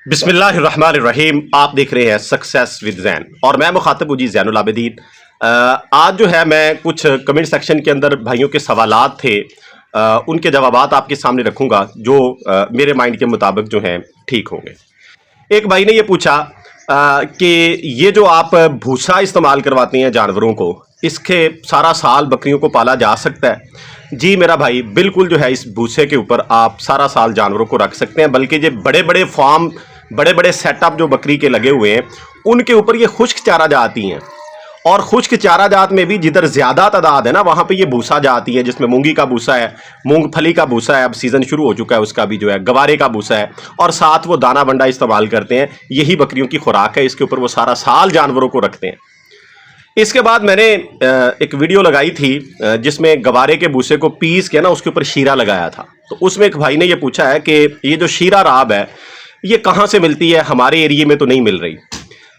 बिस्मिल्लाहिर्रहमानिर्रहीम। आप देख रहे हैं सक्सेस विद जैन और मैं मुखातब हूँ जी ज़ैनुल आबिदीन। आज जो है मैं कुछ कमेंट सेक्शन के अंदर भाइयों के सवालात थे, उनके जवाबात आपके सामने रखूँगा जो मेरे माइंड के मुताबिक जो हैं ठीक होंगे। एक भाई ने ये पूछा कि ये जो आप भूसा इस्तेमाल करवाते हैं जानवरों को, इसके सारा साल बकरियों को पाला जा सकता है? जी मेरा भाई, बिल्कुल जो है इस भूसे के ऊपर आप सारा साल जानवरों को रख सकते हैं। बल्कि ये बड़े बड़े फार्म, बड़े बड़े सेटअप जो बकरी के लगे हुए हैं, उनके ऊपर ये खुश्क चारा जाती हैं। और खुश्क चारा जात में भी जिधर ज़्यादा तादाद है ना, वहाँ पे ये भूसा जाती है, जिसमें मूंगी का भूसा है, मूंगफली का भूसा है, अब सीज़न शुरू हो चुका है उसका भी जो है, गवारे का भूसा है, और साथ वो दाना बंडा इस्तेमाल करते हैं। यही बकरियों की खुराक है, इसके ऊपर वो सारा साल जानवरों को रखते हैं। इसके बाद मैंने एक वीडियो लगाई थी जिसमें गवारे के भूसे को पीस के ना उसके ऊपर शीरा लगाया था। तो उसमें एक भाई ने ये पूछा है कि ये जो शीरा राब है ये कहाँ से मिलती है, हमारे एरिए में तो नहीं मिल रही।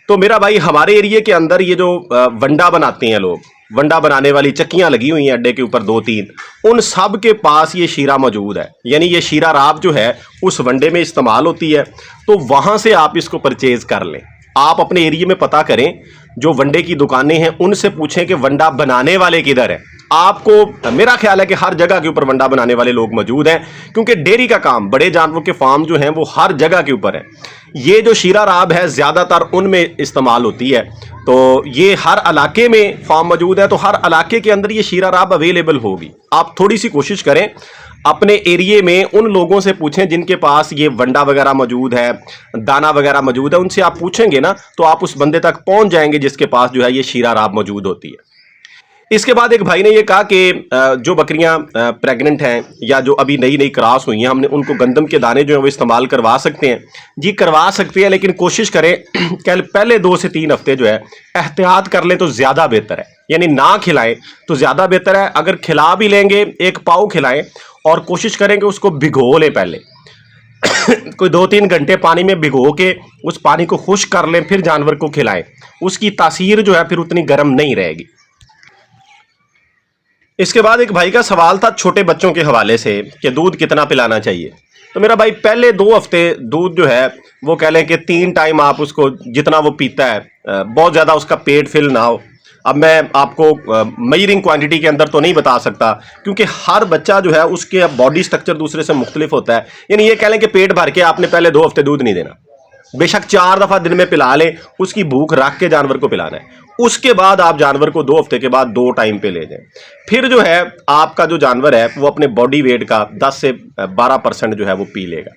तो मेरा भाई, हमारे एरिए के अंदर ये जो वंडा बनाते हैं लोग, वंडा बनाने वाली चक्कियाँ लगी हुई हैं अड्डे के ऊपर 2-3, उन सब के पास ये शीरा मौजूद है। यानी ये शीरा राब जो है उस वंडे में इस्तेमाल होती है, तो वहाँ से आप इसको परचेज कर लें। आप अपने एरिए में पता करें, जो वंडे की दुकानें हैं उनसे पूछें कि वंडा बनाने वाले किधर है। आपको, मेरा ख्याल है कि हर जगह के ऊपर वंडा बनाने वाले लोग मौजूद हैं, क्योंकि डेयरी का काम, बड़े जानवरों के फार्म जो हैं वो हर जगह के ऊपर है। ये जो शीरा राब है ज़्यादातर उनमें इस्तेमाल होती है, तो ये हर इलाके में फार्म मौजूद है, तो हर इलाके के अंदर ये शीरा राब अवेलेबल होगी। आप थोड़ी सी कोशिश करें, अपने एरिए में उन लोगों से पूछें जिनके पास ये वंडा वगैरह मौजूद है, दाना वगैरह मौजूद है। उनसे आप पूछेंगे ना तो आप उस बंदे तक पहुंच जाएंगे जिसके पास जो है ये शीरा राब मौजूद होती है। इसके बाद एक भाई ने ये कहा कि जो बकरियां प्रेग्नेंट हैं या जो अभी नई नई क्रॉस हुई हैं, हमने उनको गंदम के दाने जो है वो इस्तेमाल करवा सकते हैं। जी करवा सकते हैं, लेकिन कोशिश करें कि पहले 2 से 3 हफ्ते जो है एहतियात कर लें तो ज़्यादा बेहतर है। यानी ना खिलाएं तो ज़्यादा बेहतर है। अगर खिला भी लेंगे, एक पाव खिलाएं और कोशिश करें कि उसको भिगो लें पहले कोई 2-3 घंटे पानी में भिगो के उस पानी को खुश्क कर लें, फिर जानवर को खिलाएं। उसकी तासीर जो है फिर उतनी गर्म नहीं रहेगी। इसके बाद एक भाई का सवाल था छोटे बच्चों के हवाले से कि दूध कितना पिलाना चाहिए। तो मेरा भाई, पहले 2 हफ्ते दूध जो है वो कह लें कि 3 टाइम आप उसको, जितना वो पीता है, बहुत ज़्यादा उसका पेट फिल ना हो। अब मैं आपको मेजरिंग क्वांटिटी के अंदर तो नहीं बता सकता, क्योंकि हर बच्चा जो है उसके बॉडी स्ट्रक्चर दूसरे से मुख्तलिफ होता है। यानी ये कह लें कि पेट भर के आपने पहले 2 हफ्ते दूध नहीं देना, बेशक 4 दफ़ा दिन में पिला लें, उसकी भूख रख के जानवर को पिलाना है। उसके बाद आप जानवर को 2 हफ्ते के बाद 2 टाइम पे ले जाएं। फिर जो है आपका जो जानवर है वो अपने बॉडी वेट का 10 से 12% जो है वो पी लेगा।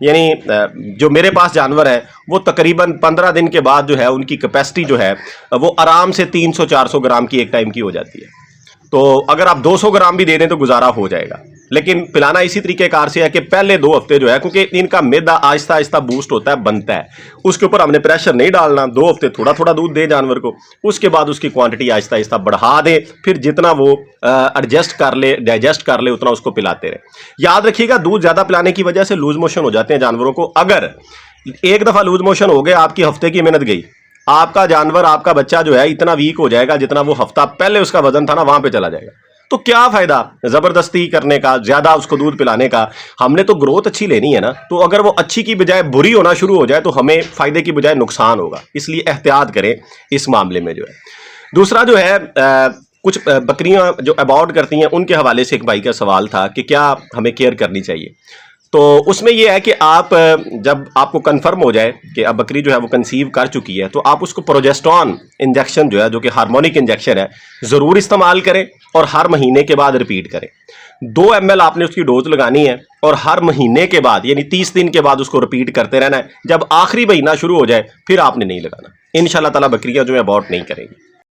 यानी जो मेरे पास जानवर है वो तकरीबन 15 दिन के बाद जो है उनकी कैपेसिटी जो है वो आराम से 300-400 ग्राम की एक टाइम की हो जाती है। तो अगर आप 200 ग्राम भी दे दें तो गुजारा हो जाएगा। लेकिन पिलाना इसी तरीके कार से है कि पहले 2 हफ्ते जो है, क्योंकि इनका मैदा आहिस्ता आहिस्ता बूस्ट होता है, बनता है, उसके ऊपर हमने प्रेशर नहीं डालना। 2 हफ्ते थोड़ा थोड़ा दूध दे जानवर को, उसके बाद उसकी क्वांटिटी आहिस्ता आहिस्ता बढ़ा दे, फिर जितना वो एडजस्ट कर ले, डाइजेस्ट कर ले, उतना उसको पिलाते रहे। याद रखिएगा, दूध ज़्यादा पिलाने की वजह से लूज मोशन हो जाते हैं जानवरों को। अगर एक दफ़ा लूज मोशन हो गए, आपकी हफ्ते की मेहनत गई। आपका जानवर, आपका बच्चा जो है इतना वीक हो जाएगा जितना वो हफ्ता पहले उसका वजन था ना, वहां पे चला जाएगा। तो क्या फायदा जबरदस्ती करने का, ज्यादा उसको दूध पिलाने का। हमने तो ग्रोथ अच्छी लेनी है ना, तो अगर वो अच्छी की बजाय बुरी होना शुरू हो जाए तो हमें फायदे की बजाय नुकसान होगा। इसलिए एहतियात करें इस मामले में जो है। दूसरा जो है, कुछ बकरियां जो अबॉर्ट करती हैं उनके हवाले से एक भाई का सवाल था कि क्या हमें केयर करनी चाहिए। तो उसमें यह है कि आप, जब आपको कंफर्म हो जाए कि अब बकरी जो है वो कंसीव कर चुकी है, तो आप उसको प्रोजेस्टेरॉन इंजेक्शन जो है, जो कि हार्मोनिक इंजेक्शन है, ज़रूर इस्तेमाल करें और हर महीने के बाद रिपीट करें। 2 ml आपने उसकी डोज लगानी है और हर महीने के बाद, यानी 30 दिन के बाद उसको रिपीट करते रहना है। जब आखिरी महीना शुरू हो जाए फिर आपने नहीं लगाना। इंशाल्लाह ताला बकरियां जो है अबॉर्ट नहीं करेंगी।